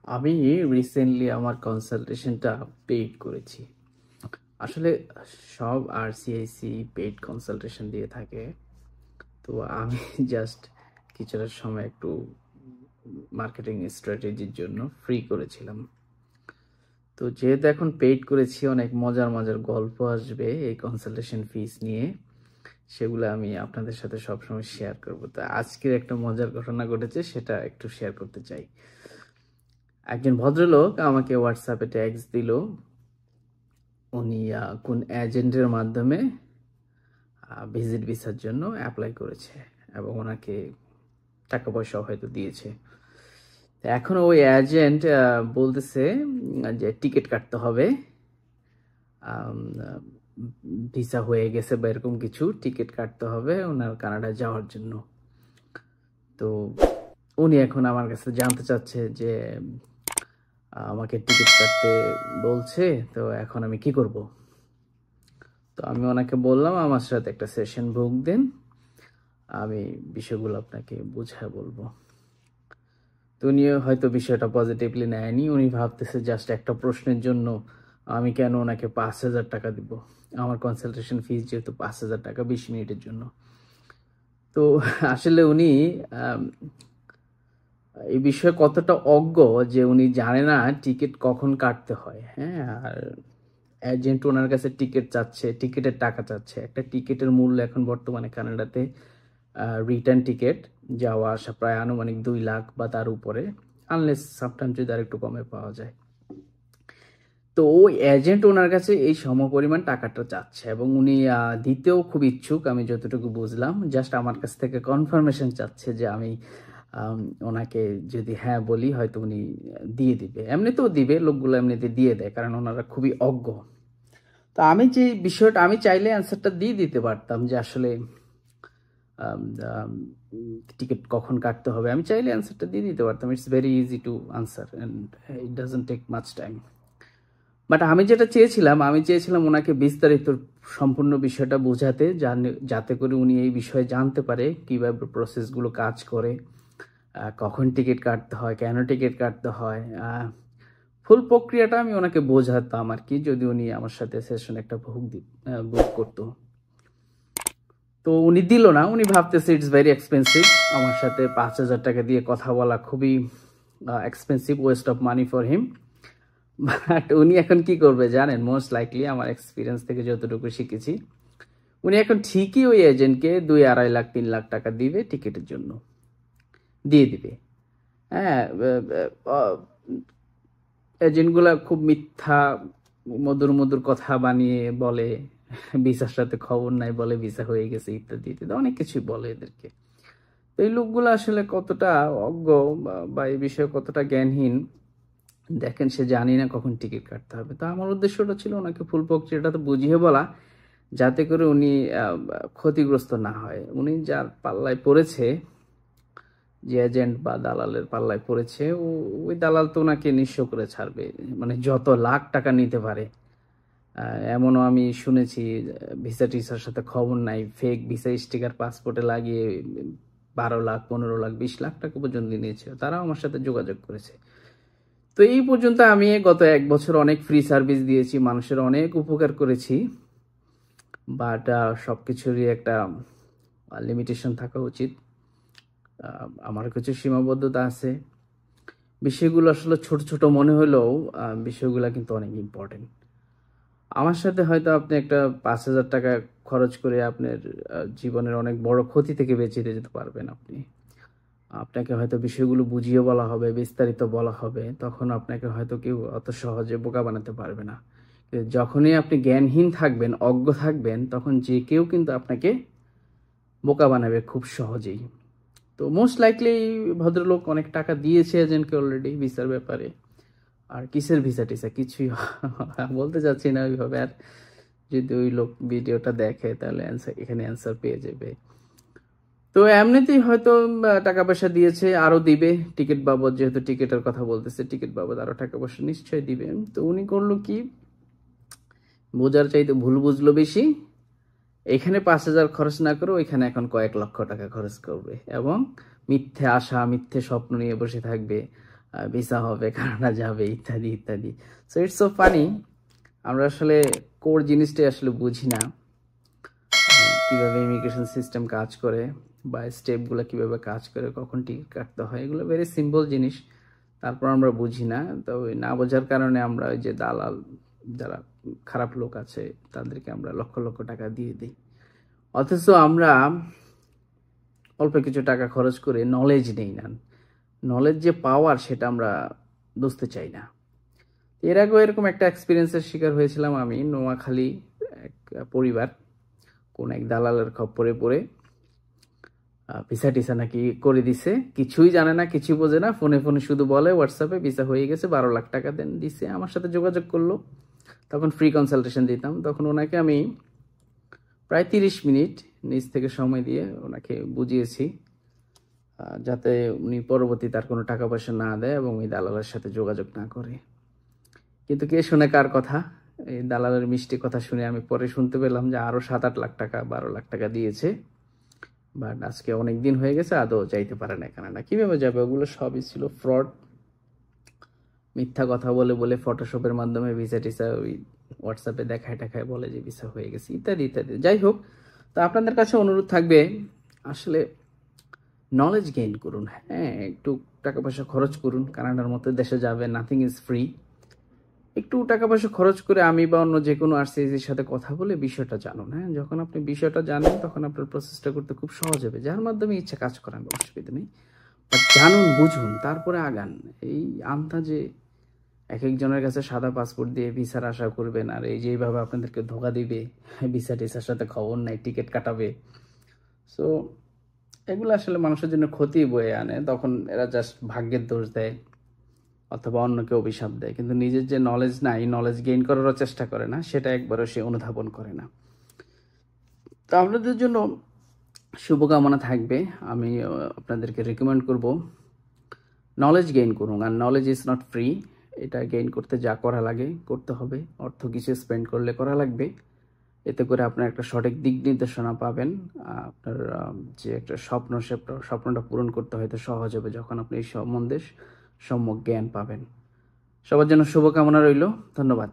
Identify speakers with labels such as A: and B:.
A: আমি রিসেন্টলি আমার কনসালটেশনটা পেইড করেছি। আসলে সব আরসিআইসি পেইড কনসালটেশন দিয়ে থাকে। তো আমি জাস্ট কিছুটা সময় একটু মার্কেটিং স্ট্র্যাটেজির জন্য ফ্রি করেছিলাম। তো যেহেতু এখন পেইড করেছি, অনেক মজার মজার গল্প আসবে এই কনসালটেশন ফিস নিয়ে, সেগুলো আমি আপনাদের সাথে সবসময় শেয়ার করব। তো আজকের একটা মজার ঘটনা ঘটেছে, সেটা একটু শেয়ার করতে চাই। একজন ভদ্রলোক আমাকে হোয়াটসঅ্যাপে ট্যাক্স দিল। উনি কোন এজেন্টের মাধ্যমে ভিজিট ভিসার জন্য অ্যাপ্লাই করেছে এবং ওনাকে টাকা পয়সাও হয়তো দিয়েছে। এখন ওই এজেন্ট বলতেছে যে টিকিট কাটতে হবে, ভিসা হয়ে গেছে বা এরকম কিছু, টিকিট কাটতে হবে ওনার কানাডা যাওয়ার জন্য। তো উনি এখন আমার কাছে জানতে চাচ্ছে যে আমাকে টিকিট কাটতে বলছে, তো এখন আমি কি করব। তো আমি ওনাকে বললাম আমার সাথে একটা সেশন বুক দেন, আমি বিষয়গুলো আপনাকে বুঝায় বলবো। তো উনি হয়তো বিষয়টা পজিটিভলি নেয়নি। উনি ভাবতেছে জাস্ট একটা প্রশ্নের জন্য আমি কেন ওনাকে 5,000 টাকা দিব। আমার কনসালটেশন ফিস যেহেতু 5,000 টাকা 20 মিনিটের জন্য। তো আসলে উনি এই বিষয়ে কতটা অজ্ঞ যে উনি জানে না টিকিট কখন কাটতে হয়। হ্যাঁ, আর এজেন্ট ওনার কাছে টিকিট চাচ্ছে, টিকিটের টাকা চাচ্ছে। একটা টিকিটের মূল্য এখন বর্তমানে কানাডাতে রিটার্ন টিকিট যাওয়া আসা প্রায় আনুমানিক 2 লাখ বা তার উপরে, আনলেস সামটাইম যদি আর একটু কমে পাওয়া যায়। তো ওই এজেন্ট ওনার কাছে এই সমপরিমাণ টাকাটা চাচ্ছে এবং উনি দিতেও খুব ইচ্ছুক, আমি যতটুকু বুঝলাম। জাস্ট আমার কাছ থেকে কনফার্মেশন চাচ্ছে যে আমি ওনাকে যদি হ্যাঁ বলি হয়তো উনি দিয়ে দিবে। এমনিতেও দিবে, লোকগুলো এমনিতে দিয়ে দেয়, কারণ ওনারা খুবই অজ্ঞ। তো আমি যে বিষয়টা, আমি চাইলে অ্যান্সারটা দিয়ে দিতে পারতাম যে আসলে টিকিট কখন কাটতে হবে, আমি চাইলে অ্যান্সারটা দিয়ে দিতে পারতাম। It's very easy to answer and it doesn't take much time. But আমি যেটা চেয়েছিলাম, আমি চেয়েছিলাম ওনাকে বিস্তারিত সম্পূর্ণ বিষয়টা বোঝাতে, যাতে করে উনি এই বিষয়ে জানতে পারে কিভাবে প্রসেসগুলো কাজ করে, কখন টিকিট কাটতে হয়, কেন টিকিট কাটতে হয়, ফুল প্রক্রিয়াটা আমি ওনাকে বোঝাতাম আর কি, যদি উনি আমার সাথে সেশন একটা বুক করতো। তো উনি দিল না, উনি ভাবতেছে ইটস ভেরি এক্সপেন্সিভ। আমার সাথে 5,000 টাকা দিয়ে কথা বলা খুবই expensive, West of money for him. But উনি এখন কি করবে জানেন? মোস্ট লাইকলি আমার এক্সপিরিয়েন্স থেকে যতটুকু শিখেছি, উনি এখন ঠিকই ওই এজেন্টকে 2-2.5 লাখ 3 লাখ টাকা দিবে, টিকিটের জন্য দিয়ে দিবে। হ্যাঁ, এজেন্টগুলা খুব মিথ্যা মধুর মধুর কথা বানিয়ে বলে, ভিসার সাথে খবর নাই বলে ভিসা হয়ে গেছে ইত্যাদি ইত্যাদি, অনেক কিছুই বলে এদেরকে। তো এই লোকগুলো আসলে কতটা অজ্ঞ বা এই বিষয়ে কতটা জ্ঞানহীন, দেখেন সে জানি না কখন টিকিট কাটতে হবে। তো আমার উদ্দেশ্যটা ছিল ওনাকে ফুল প্রক্রিয়াটা তো বুঝিয়ে বলা, যাতে করে উনি ক্ষতিগ্রস্ত না হয়। উনি যার পাল্লায় পড়েছে, যে এজেন্ট বা দালালের পাল্লায় পড়েছে, ওই দালাল তো ওনাকে নিঃস্ব করে ছাড়বে, মানে যত লাখ টাকা নিতে পারে। এমনও আমি শুনেছি ভিসা টিসার সাথে খবর নাই, ফেক ভিসা স্টিকার পাসপোর্টে লাগিয়ে 12 লাখ 15 লাখ 20 লাখ টাকা পর্যন্ত নিয়েছে। তারাও আমার সাথে যোগাযোগ করেছে। তো এই পর্যন্ত আমি গত 1 বছর অনেক ফ্রি সার্ভিস দিয়েছি, মানুষের অনেক উপকার করেছি। বাট সবকিছুরই একটা লিমিটেশন থাকা উচিত। আমার কিছু সীমাবদ্ধতা আছে। বিষয়গুলো আসলে ছোট ছোট মনে হলেও বিষয়গুলো কিন্তু অনেক ইম্পর্টেন্ট। আমার সাথে হয়তো আপনি একটা 5,000 টাকা খরচ করে আপনার জীবনের অনেক বড় ক্ষতি থেকে বেঁচে যেতে পারবেন। আপনাকে হয়তো বিষয়গুলো বুঝিয়ে বলা হবে, বিস্তারিত বলা হবে, তখন আপনাকে হয়তো কেউ অত সহজে বোকা বানাতে পারবে না। যখনই আপনি জ্ঞানহীন থাকবেন, অজ্ঞ থাকবেন, তখন যে কেউ কিন্তু আপনাকে বোকা বানাবে খুব সহজেই। তো মোস্ট লাইকলি ভদ্রলোক অনেক টাকা দিয়েছে এজেন্টকে অলরেডি ভিসার ব্যাপারে। আর কিসের ভিসা টিসা কিছুই বলতে চাচ্ছি না ওইভাবে। আর যদি ওই লোক ভিডিওটা দেখে তাহলে এখানে অ্যান্সার পেয়ে যাবে। তো এমনিতেই হয়তো টাকা পয়সা দিয়েছে, আরো দিবে টিকিট বাবদ, যেহেতু টিকিটের কথা বলতেছে, টিকিট বাবদ আরো টাকা পয়সা নিশ্চয়ই দিবে। তো উনি করলো কি, বোঝার চাইতে ভুল বুঝলো বেশি। এখানে 5,000 খরচ না করে ওইখানে এখন কয়েক লক্ষ টাকা খরচ করবে এবং মিথ্যে আশা, মিথ্যে স্বপ্ন নিয়ে বসে থাকবে। ভিসা হবে, কানাডা যাবে, ইত্যাদি ইত্যাদি। So it's so funny. আমরা আসলে কোর জিনিসটাই আসলে বুঝি না, কিভাবে ইমিগ্রেশন সিস্টেম কাজ করে বা স্টেপগুলো কিভাবে কাজ করে, কখন টিকিট কাটতে হয়, এগুলো ভেরি সিম্পল জিনিস। তারপর আমরা বুঝি না। তো ওই না বোঝার কারণে আমরা ওই যে দালাল, যারা খারাপ লোক আছে, তাদেরকে আমরা লক্ষ লক্ষ টাকা দিয়ে দিই। অথচ আমরা অল্প কিছু টাকা খরচ করে নলেজ নেই না। নলেজ যে পাওয়ার, সেটা আমরা বুঝতে চাই না। এর আগেও এরকম একটা এক্সপিরিয়েন্সের শিকার হয়েছিলাম আমি। নোয়াখালী এক পরিবার কোন এক দালালের খপ্পরে পড়ে ভিসা টিসা নাকি করে দিছে, কিছুই জানে না, কিছুই বোঝে না, ফোনে ফোনে শুধু বলে হোয়াটসঅ্যাপে ভিসা হয়ে গেছে, 12 লাখ টাকা দেন দিছে। আমার সাথে যোগাযোগ করলো, তখন ফ্রি কনসালটেশন দিতাম। তখন ওনাকে আমি প্রায় 30 মিনিট নিজ থেকে সময় দিয়ে ওনাকে বুঝিয়েছি, যাতে উনি পরবর্তী তার কোনো টাকা পয়সা না দেয় এবং এই দালালের সাথে যোগাযোগ না করে। কিন্তু কে শুনে কার কথা? এই দালালের মিষ্টি কথা শুনে আমি পরে শুনতে পেলাম যে আরো 7-8 লাখ টাকা, 12 লাখ টাকা দিয়েছে। বাট আজকে অনেক দিন হয়ে গেছে, আদৌ চাইতে পারে না কানাডা। কিভাবে যাবে? ওগুলো সবই ছিল ফ্রড। মিথ্যা কথা বলে বলে ফটোশপের মাধ্যমে ভিসা টিসা ওই হোয়াটসঅ্যাপে দেখায় টাকায় বলে যে ভিসা হয়ে গেছে, ইত্যাদি ইত্যাদি। যাই হোক, তো আপনাদের কাছে অনুরোধ থাকবে, আসলে নলেজ গেইন করুন। হ্যাঁ, একটু টাকা পয়সা খরচ করুন। কানাডার মতো দেশে যাবে, নাথিং ইজ ফ্রি। একটু টাকা পয়সা খরচ করে আমি বা অন্য যে কোনো আরসিএসির সাথে কথা বলে বিষয়টা জানুন। হ্যাঁ, যখন আপনি বিষয়টা জানেন, তখন আপনার প্রসেসটা করতে খুব সহজ হবে। যার মাধ্যমে ইচ্ছা কাজ করান, অসুবিধা নেই। বাট জানুন, বুঝুন, তারপরে আগান। এই আন্দাজে এক একজনের কাছে সাদা পাসপোর্ট দিয়ে ভিসার আশা করবেন, আর এই যেভাবে আপনাদেরকে ধোকা দিবে, ভিসা টিসার সাথে খবর নাই, টিকিট কাটাবে। সো এগুলো আসলে মানুষের জন্য ক্ষতি বয়ে আনে। তখন এরা জাস্ট ভাগ্যের দোষ দেয় অথবা অন্যকে অভিশাপ দেয়, কিন্তু নিজের যে নলেজ নাই, নলেজ গেইন করারও চেষ্টা করে না, সেটা একবারও সে অনুধাবন করে না। তো আপনাদের জন্য শুভকামনা থাকবে। আমি আপনাদেরকে রেকমেন্ড করব, নলেজ গেইন করুন। আর নলেজ ইজ নট ফ্রি। এটা গেইন করতে যা করা লাগে করতে হবে, অর্থ কিছু স্পেন্ড করলে করা লাগবে। এতে করে আপনার একটা সঠিক দিক নির্দেশনা পাবেন। আপনার যে একটা স্বপ্ন, সে স্বপ্নটা পূরণ করতে হয়তো সহজ হবে যখন আপনি এই সম্বন্ধে সম্যক জ্ঞান পাবেন। সবার জন্য শুভকামনা রইল। ধন্যবাদ।